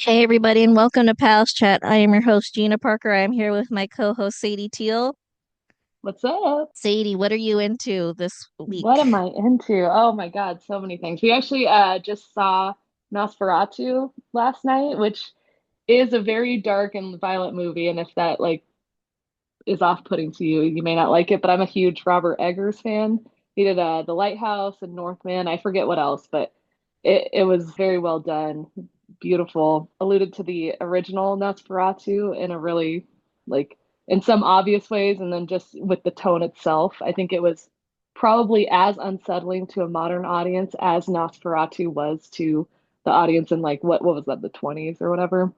Hey everybody, and welcome to Pals Chat. I am your host Gina Parker. I am here with my co-host Sadie Teal. What's up? Sadie, what are you into this What week? am I into? Oh my God, so many things. We actually just saw Nosferatu last night, which is a very dark and violent movie. And if that is off-putting to you, you may not like it. But I'm a huge Robert Eggers fan. He did The Lighthouse and Northman. I forget what else, but it was very well done, beautiful. Alluded to the original Nosferatu in a really like in some obvious ways, and then just with the tone itself, I think it was probably as unsettling to a modern audience as Nosferatu was to the audience in like what was that, the 20s or whatever.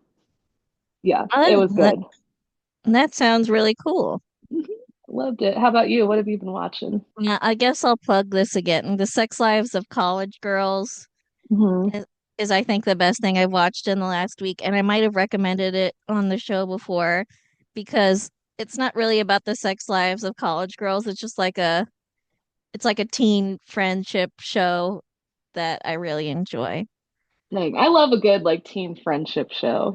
Yeah, it Oh, was that, good. that sounds really cool. Mhm. Loved it. How about you? What have you been watching? Yeah, I guess I'll plug this again. The Sex Lives of College Girls Hmm. is, is I think the best thing I've watched in the last week, and I might have recommended it on the show before because it's not really about the sex lives of college girls. It's like a teen friendship show that I really enjoy. Like, I love a good like teen friendship show,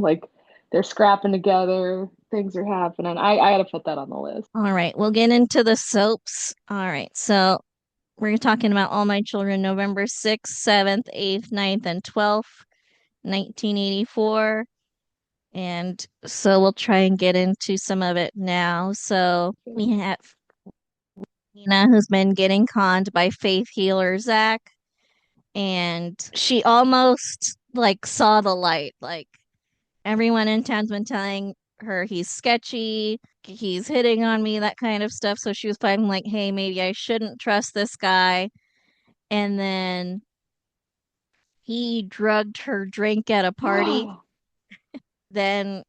Like they're scrapping together, things are happening. I gotta put that on the list. All right, we'll get into the soaps. All right, so we're talking about All My Children, November 6th, 7th, 8th, 9th, and 12th, 1984. And so we'll try and get into some of it now. So we have Nina, who's been getting conned by faith healer Zac, and she almost like saw the light. Like everyone in town's been telling her he's sketchy, he's hitting on me, that kind of stuff. So she was finally like, hey, maybe I shouldn't trust this guy. And then he drugged her drink at a party, then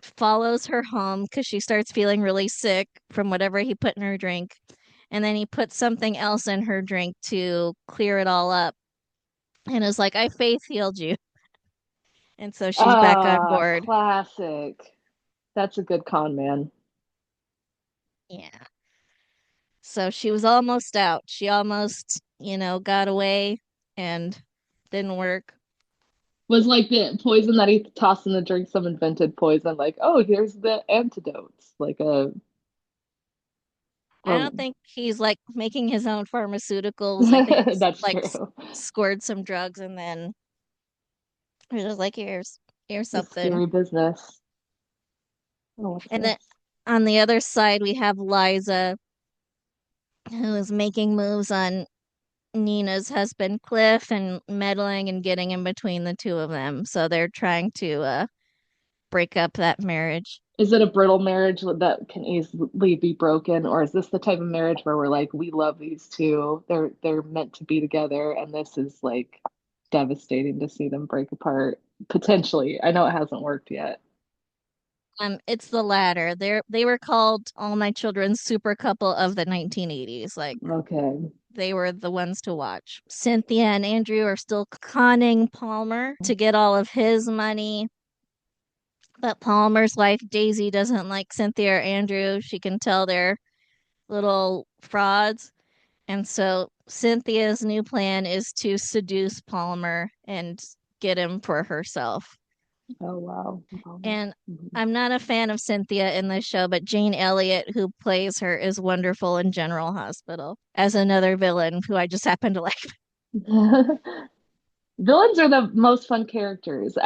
follows her home because she starts feeling really sick from whatever he put in her drink. And then he puts something else in her drink to clear it all up and is like, I faith healed you. And so she's back on Ah, board. classic. That's a good con man. Yeah. So she was almost out. She almost, got away and didn't work. Was like the poison that he tossed in the drink, some invented poison, like, oh, here's the antidotes. Like a I or don't think he's like making his own pharmaceuticals. I think he's that's like true. scored some drugs and then he's just like, here's It's something. scary business. Oh, what's And then this? on the other side, we have Liza, who is making moves on Nina's husband, Cliff, and meddling and getting in between the two of them. So they're trying to break up that marriage. Is it a brittle marriage that can easily be broken, or is this the type of marriage where we're like, we love these two, they're meant to be together, and this is like devastating to see them break apart potentially. I know it hasn't worked yet. It's the latter. They were called All My Children's super couple of the 1980s. Like Okay. they were the ones to watch. Cynthia and Andrew are still conning Palmer to get all of his money, but Palmer's wife Daisy doesn't like Cynthia or Andrew. She can tell they're little frauds. And so Cynthia's new plan is to seduce Palmer and get him for herself. Oh wow. And Mhm. I'm not a fan of Cynthia in this show, but Jane Elliott, who plays her, is wonderful in General Hospital as another villain who I just happen to like. Villains are the most fun characters.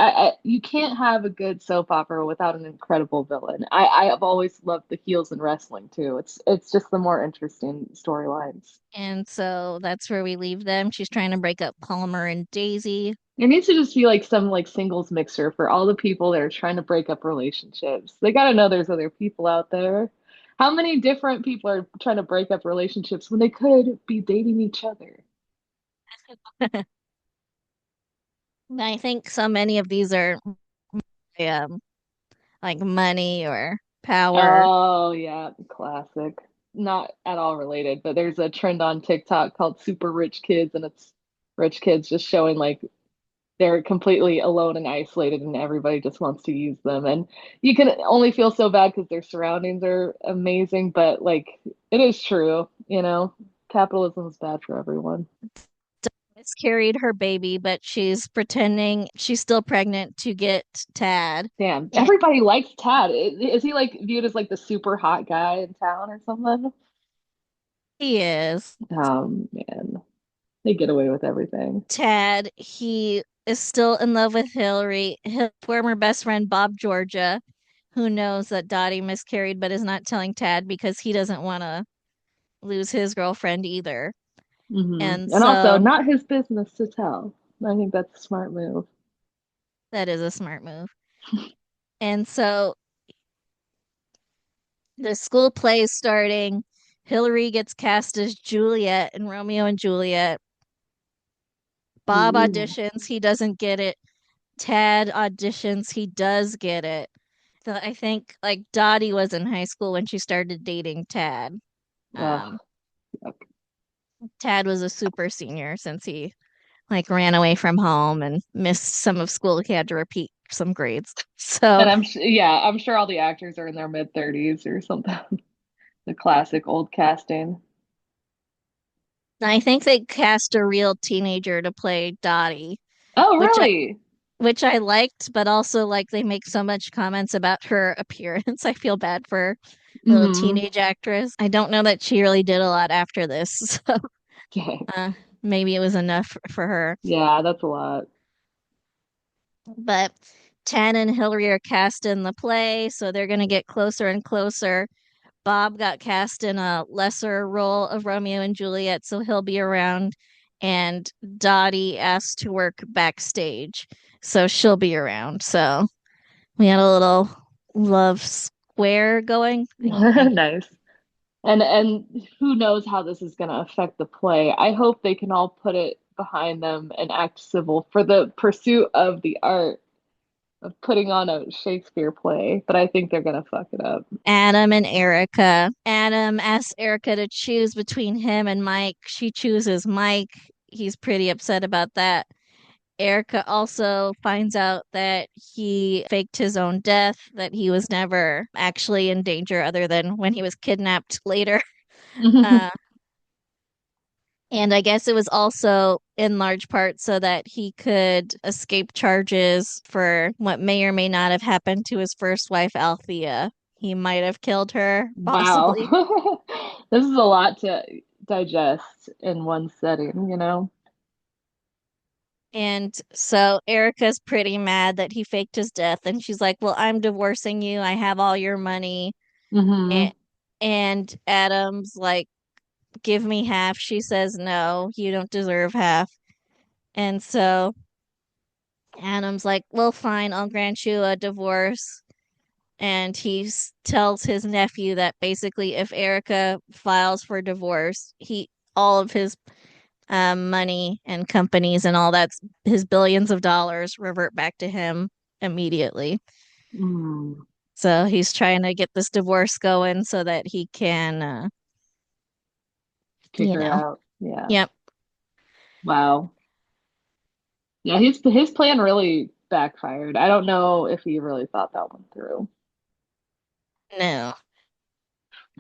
You can't have a good soap opera without an incredible villain. I have always loved the heels in wrestling too. It's just the more interesting storylines. And so that's where we leave them. She's trying to break up Palmer and Daisy. There needs to just be like some like singles mixer for all the people that are trying to break up relationships. They got to know there's other people out there. How many different people are trying to break up relationships when they could be dating each other? I think so many of these are um, like money or power. Oh, yeah, classic. Not at all related, but there's a trend on TikTok called Super Rich Kids, and it's rich kids just showing like they're completely alone and isolated, and everybody just wants to use them. And you can only feel so bad because their surroundings are amazing, but like it is true, Capitalism is bad for everyone. miscarried her baby, but she's pretending she's still pregnant to get Tad. Damn, And everybody likes Tad. Is he like viewed as like the super hot guy in town or something? he is. Man, they get away with everything. Tad, he is still in love with Hillary, his former best friend Bob Georgia, who knows that Dottie miscarried but is not telling Tad because he doesn't want to lose his girlfriend either. And And also, so not his business to tell. I think that's a smart move. that is a smart move. And so the school play is starting. Hillary gets cast as Juliet in Romeo and Juliet. Bob Ooh. auditions, he doesn't get it. Tad auditions, he does get it. So I think like Dottie was in high school when she started dating Tad. Ugh. Um, Tad was a super senior since he like ran away from home and missed some of school. He had to repeat some grades. So And yeah, I'm sure all the actors are in their mid 30s or something. The classic old casting. I think they cast a real teenager to play Dottie, Oh, which really? which I liked, but also like they make so much comments about her appearance. I feel bad for little Hmm. teenage actress. I don't know that she really did a lot after this, so Okay. uh, maybe it was enough for her. Yeah, that's a lot. But Tan and Hillary are cast in the play, so they're going to get closer and closer. Bob got cast in a lesser role of Romeo and Juliet, so he'll be around. And Dottie asked to work backstage, so she'll be around. So we had a little love square going. I guess. Nice. And who knows how this is going to affect the play. I hope they can all put it behind them and act civil for the pursuit of the art of putting on a Shakespeare play, but I think they're going to fuck it up. Adam and Erica. Adam asks Erica to choose between him and Mike. She chooses Mike. He's pretty upset about that. Erica also finds out that he faked his own death, that he was never actually in danger other than when he was kidnapped later. Uh, and I guess it was also in large part so that he could escape charges for what may or may not have happened to his first wife, Althea. He might have killed her, Wow. possibly. This is a lot to digest in one setting, you know? And so Erica's pretty mad that he faked his death. And she's like, well, I'm divorcing you. I have all your money. Hmm. And, and Adam's like, give me half. She says, no, you don't deserve half. And so Adam's like, well, fine, I'll grant you a divorce. And tells his nephew that basically if Erica files for divorce, all of his money and companies and all that's his billions of dollars revert back to him immediately. Mm. So he's trying to get this divorce going so that he can, Kick you her know, out. Yeah. yep, Wow. Yeah, his plan really backfired. I don't know if he really thought that one through. no.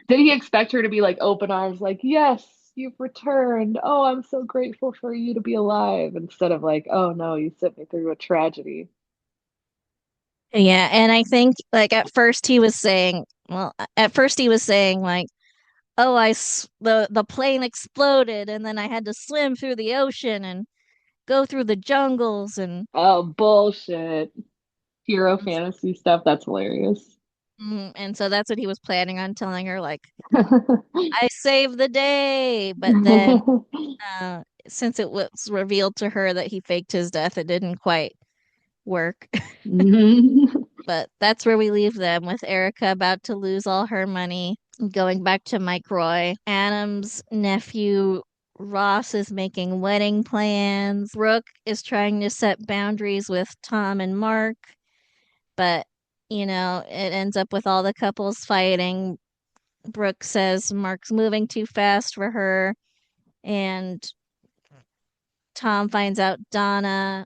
Did he expect her to be like open arms, like, yes, you've returned. Oh, I'm so grateful for you to be alive, instead of like, oh no, you sent me through a tragedy. Yeah, and I think like at first he was saying like, "Oh, the plane exploded and then I had to swim through the ocean and go through the jungles Oh, bullshit. Hero fantasy stuff, that's hilarious. and so that's what he was planning on telling her like, I saved the day." But then since it was revealed to her that he faked his death, it didn't quite work. Mhm. But that's where we leave them with Erica about to lose all her money. Going back to Mike Roy, Adam's nephew Ross is making wedding plans. Brooke is trying to set boundaries with Tom and Mark, but it ends up with all the couples fighting. Brooke says Mark's moving too fast for her, and Tom finds out Donna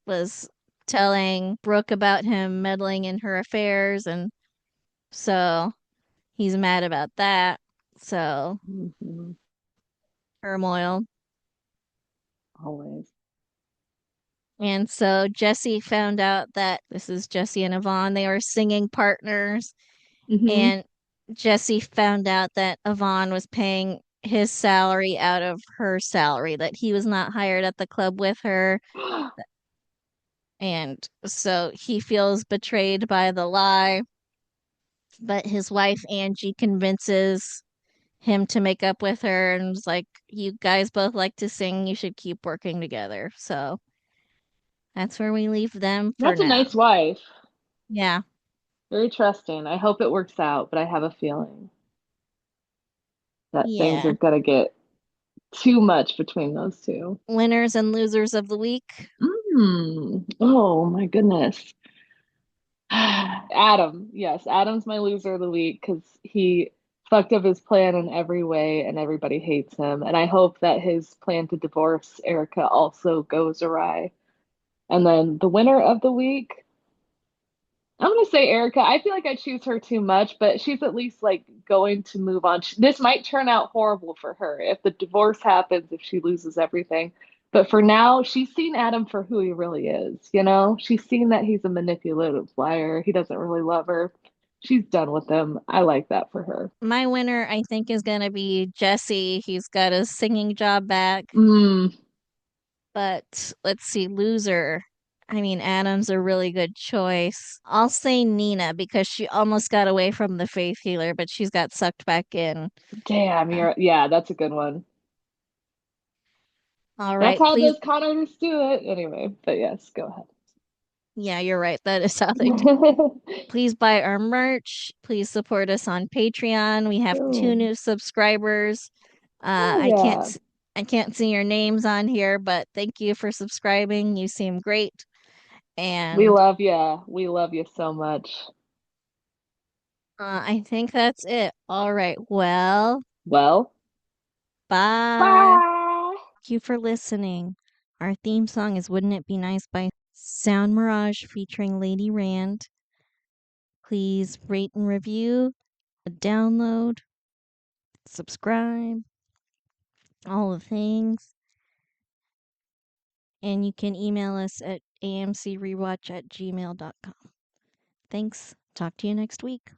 was telling Brooke about him meddling in her affairs, and so he's mad about that. So Mhm. turmoil. Always. And so Jesse found out that this is Jesse and Yvonne. They were singing partners. Hmm. And Jesse found out that Yvonne was paying his salary out of her salary, that he was not hired at the club with her. And so he feels betrayed by the lie. But his wife, Angie, convinces him to make up with her and was like, "You guys both like to sing. You should keep working together." So that's where we leave them for That's a now. nice wife. Yeah. Very trusting. I hope it works out, but I have a feeling that things are Yeah. gonna get too much between those two. Winners and losers of the week. Oh my goodness. Adam. Yes, Adam's my loser of the week because he fucked up his plan in every way and everybody hates him. And I hope that his plan to divorce Erica also goes awry. And then the winner of the week, I'm gonna say Erica. I feel like I choose her too much, but she's at least like going to move on. This might turn out horrible for her if the divorce happens, if she loses everything. But for now, she's seen Adam for who he really is, you know? She's seen that he's a manipulative liar. He doesn't really love her. She's done with him. I like that for her. My winner, I think, is going to be Jesse. He's got his singing job back. Mm, But let's see, loser. I mean, Adam's a really good choice. I'll say Nina because she almost got away from the faith healer, but she's got sucked back in. damn, Uh, yeah, that's a good one. all That's right, how please. those con artists do it. Anyway, but yes, go Yeah, you're right. That is how they do. ahead. Please buy our merch. Please support us on Patreon. We have two Boom. new subscribers. Oh I can't yeah. I can't see your names on here, but thank you for subscribing. You seem great. We And love you. We love you so much. I think that's it. All right. Well, Well, bye. bye. Thank you for listening. Our theme song is Wouldn't It Be Nice by Sound Mirage featuring Lady Rand. Please rate and review, download, subscribe, all the things. And you can email us at amcrewatch@gmail.com. Thanks. Talk to you next week.